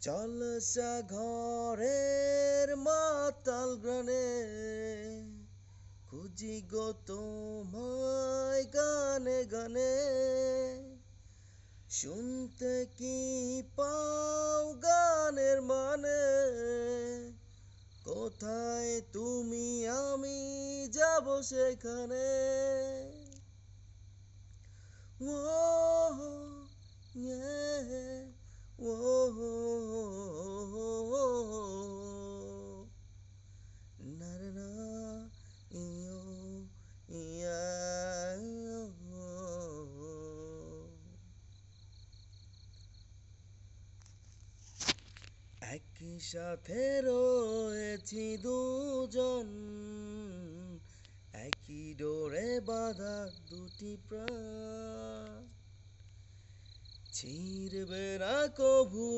জলসা ঘরের মাতাল গ্রানে খুঁজি গো তোমায় গানে গানে, শুনতে কি পাও গানের মানে, কোথায় তুমি আমি যাব সেখানে। ও না রে না ইয়ো ইয়া একই সাথে রয়েছি দুজন, একই ডোরে বাঁধা দুটি প্রাণ, ছিড়বে না কভু